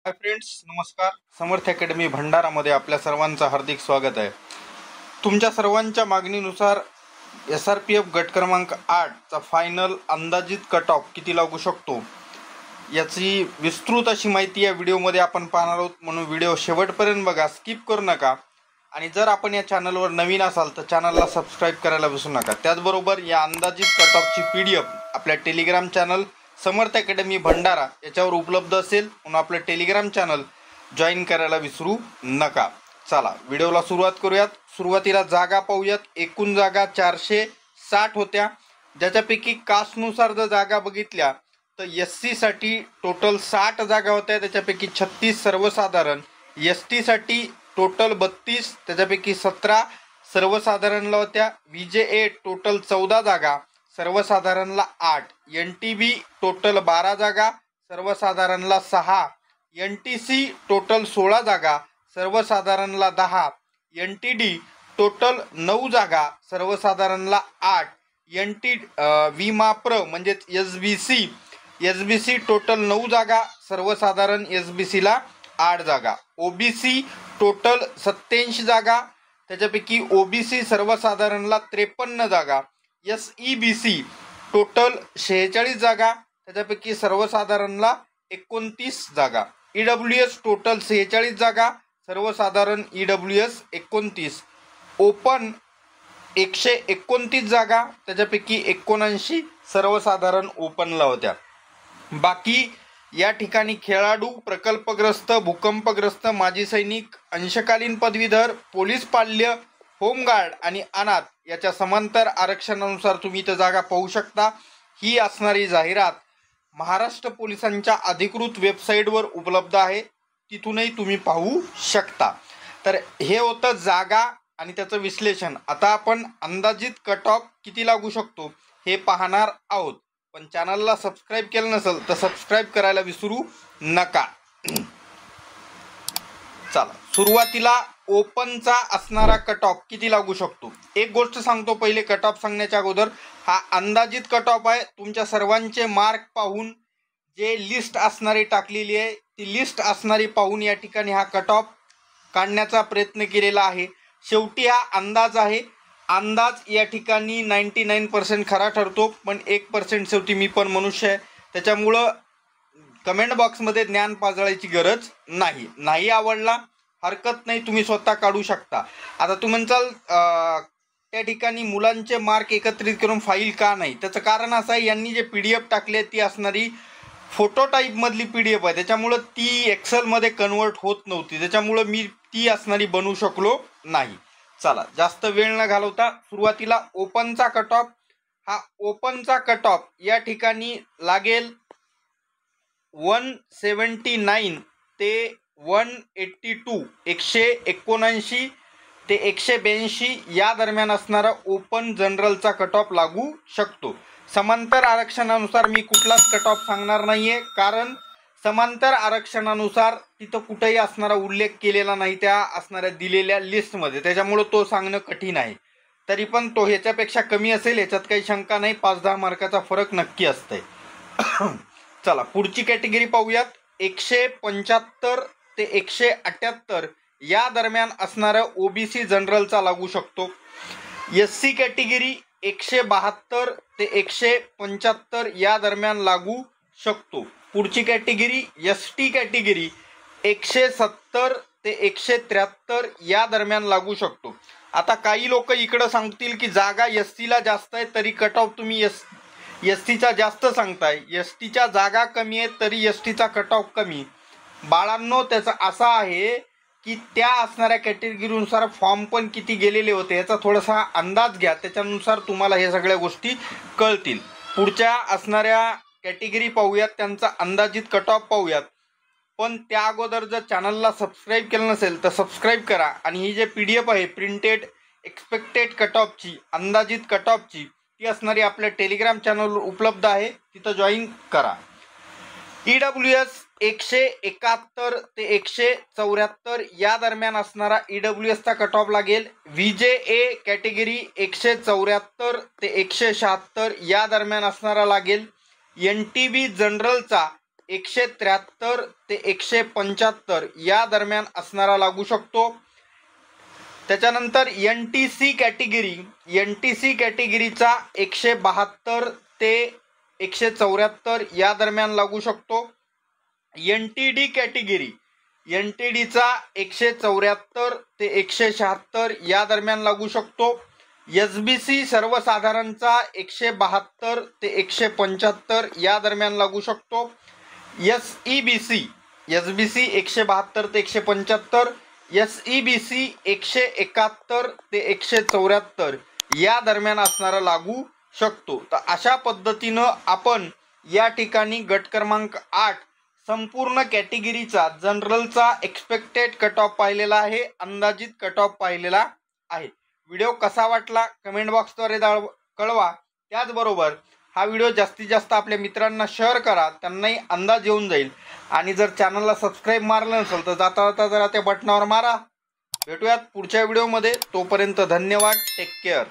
Hi friends, नमस्कार. समर्थ academy भंडारामध्ये आपल्या सर्वांचं हार्दिक स्वागत आहे. तुमच्या सर्वांच्या मागणीनुसार SRPF गट क्रमांक 8 चा फायनल अंदाजित कट ऑफ किती लागू शकतो याची विस्तृत अशी माहिती या व्हिडिओमध्ये आपण पाहणार आहोत. म्हणून व्हिडिओ शेवटपर्यंत बघा, स्किप करू नका. आणि जर आपण या चॅनलवर नवीन असाल तर चॅनलला सबस्क्राईब करायला विसरू नका. त्याचबरोबर या अंदाजित कट ऑफची PDF आपल्या टेलिग्राम चॅनल समर्थ अकॅडमी भंडारा याच्यावर उपलब्ध असेल, म्हणून आपलं टेलिग्राम चॅनल जॉईन करायला विसरू नका. चला व्हिडिओला सुरुवात करूयात. सुरुवातीला जागा पाहूयात. एकूण जागा 460 होत्या, ज्याच्यापैकी कास्टनुसार जर जागा बघितल्या तर SC साठी टोटल 60 जागा होत्या, त्याच्यापैकी 36 सर्वसाधारण. ST साठी टोटल 32, त्याच्यापैकी 17 सर्वसाधारणला होत्या. VJA टोटल 14 जागा, सर्वसाधारणला 8. NTB टोटल 12 जागा, सर्वसाधारणला 6. NTC टोटल 16 जागा, सर्वसाधारणला 10. NTD टोटल 9 जागा, सर्वसाधारणला 8. विमाप्र म्हणजेच SBC टोटल 9 जागा, सर्वसाधारण SBCला 8 जागा. OBC टोटल 87 जागा, त्याच्यापैकी OBC सर्वसाधारणला 53 जागा. SEBC टोटल 46 जागा, त्याच्यापैकी सर्वसाधारणला 29 जागा. EWS टोटल 46 जागा, सर्वसाधारण EWS 29. ओपन 129 जागा, त्याच्यापैकी 79 सर्वसाधारण ओपनला होत्या. बाकी या ठिकाणी खेळाडू, प्रकल्पग्रस्त, भूकंपग्रस्त, माजी सैनिक, अंशकालीन पदवीधर, पोलीस पाल्य, होमगार्ड आणि अनाथ याच्या समांतर आरक्षणानुसार तुम्ही इथं जागा पाहू शकता. ही असणारी जाहिरात महाराष्ट्र पोलिसांच्या अधिकृत वेबसाईटवर उपलब्ध आहे, तिथूनही तुम्ही पाहू शकता. तर हे होतं जागा आणि त्याचं विश्लेषण. आता आपण अंदाजित कट ऑफ किती लागू शकतो हे पाहणार आहोत. पण चॅनलला सबस्क्राईब केलं नसेल तर सबस्क्राईब करायला विसरू नका. चला सुरुवातीला ओपनचा असणारा कट ऑफ किती लागू शकतो. एक गोष्ट सांगतो पहिले कट ऑफ सांगण्याच्या अगोदर, हा अंदाजित कट ऑफ आहे. तुमच्या सर्वांचे मार्क पाहून जे लिस्ट असणारी टाकलेली आहे ती लिस्ट असणारी पाहून या ठिकाणी हा कट ऑफ काढण्याचा प्रयत्न केलेला आहे. शेवटी हा अंदाज आहे. अंदाज या ठिकाणी 99% खरा ठरतो, पण 1% शेवटी मी पण मनुष्य आहे, त्याच्यामुळं कमेंट बॉक्समध्ये ज्ञान पाजळायची गरज नाही. नाही आवडला हरकत नाही, तुम्ही स्वतः काढू शकता. आता तुम्ही म्हणसाल त्या ठिकाणी मुलांचे मार्क एकत्रित करून फाईल का नाही. त्याचं कारण असं आहे, यांनी जे PDF टाकले ती असणारी फोटो टाईपमधली PDF आहे, त्याच्यामुळं ती एक्सेलमध्ये कन्वर्ट होत नव्हती, त्याच्यामुळं मी ती असणारी बनवू शकलो नाही. चला जास्त वेळ न घालवता सुरुवातीला ओपनचा कट ऑफ. हा ओपनचा कट ऑफ या ठिकाणी लागेल 179 ते 182, 179 ते 182 या दरम्यान असणारा ओपन जनरलचा कट ऑफ लागू शकतो. समांतर आरक्षणानुसार मी कुठलाच कट ऑफ सांगणार नाहीये, कारण समांतर आरक्षणानुसार तिथं कुठेही असणारा उल्लेख केलेला नाही त्या असणाऱ्या दिलेल्या लिस्टमध्ये, त्याच्यामुळं तो सांगणं कठीण आहे. तरी पण तो ह्याच्यापेक्षा कमी असेल याच्यात काही शंका नाही. 5-10 मार्काचा फरक नक्की असतंय. चला पुढची कॅटेगरी पाहूयात. 175 ते 178 या दरम्यान असणारा OBC जनरलचा लागू शकतो. SC कॅटेगरी 172 ते 175 या दरम्यान लागू शकतो. पुढची कॅटेगरी ST कॅटेगरी 170 ते 173 या दरम्यान लागू शकतो. आता काही लोक इकडं सांगतील की जागा SCला जास्त आहे तरी कट ऑफ तुम्ही STचा जास्त सांगताय, STच्या जागा कमी आहेत तरी STचा कट ऑफ कमी. बाळांनो त्याचं असं आहे की त्या असणाऱ्या कॅटेगरीनुसार फॉर्म पण किती गेलेले होते याचा थोडासा अंदाज घ्या, त्याच्यानुसार तुम्हाला हे सगळ्या गोष्टी कळतील. पुढच्या असणाऱ्या कॅटेगरी पाहूयात, त्यांचा अंदाजित कट ऑफ पाहूयात. पण त्या अगोदर जर चॅनलला सबस्क्राईब केलं नसेल तर सबस्क्राईब करा. आणि ही जे PDF आहे प्रिंटेड एक्सपेक्टेड कट ऑफची, अंदाजित कट ऑफची, ती असणारी आपल्या टेलिग्राम चॅनलवर उपलब्ध आहे, तिथं जॉईन करा. EWS 171 ते 174 या दरम्यान असणारा EWSचा कट ऑफ लागेल. VJA कॅटेगरी 174 ते 176 या दरम्यान असणारा लागेल. NTB जनरलचा 173 ते 175 या दरम्यान असणारा लागू शकतो. त्याच्यानंतर NTC कॅटेगरीचा 172 ते 174 या दरम्यान लागू शकतो. NTD चा 174 ते 176 या दरम्यान लागू शकतो. SBC सर्वसाधारणचा 172 ते 175 या दरम्यान लागू शकतो. SBC 172 ते 175, SEBC 171 ते 174 या दरम्यान असणारा लागू शकतो. तर अशा पद्धतीनं आपण या ठिकाणी गट क्रमांक 8 संपूर्ण कॅटेगरीचा जनरलचा एक्सपेक्टेड कट ऑफ पाहिलेला आहे, अंदाजित कट ऑफ पाहिलेला आहे. व्हिडिओ कसा वाटला कमेंट बॉक्सद्वारे कळवा. त्याचबरोबर हा व्हिडिओ जास्तीत जास्त आपल्या मित्रांना शेअर करा, त्यांनाही अंदाज येऊन जाईल. आणि जर चॅनलला सबस्क्राईब मारलं नसेल तर जाता जाता जरा त्या बटनावर मारा. भेटूयात पुढच्या व्हिडिओमध्ये. तोपर्यंत धन्यवाद. Take care.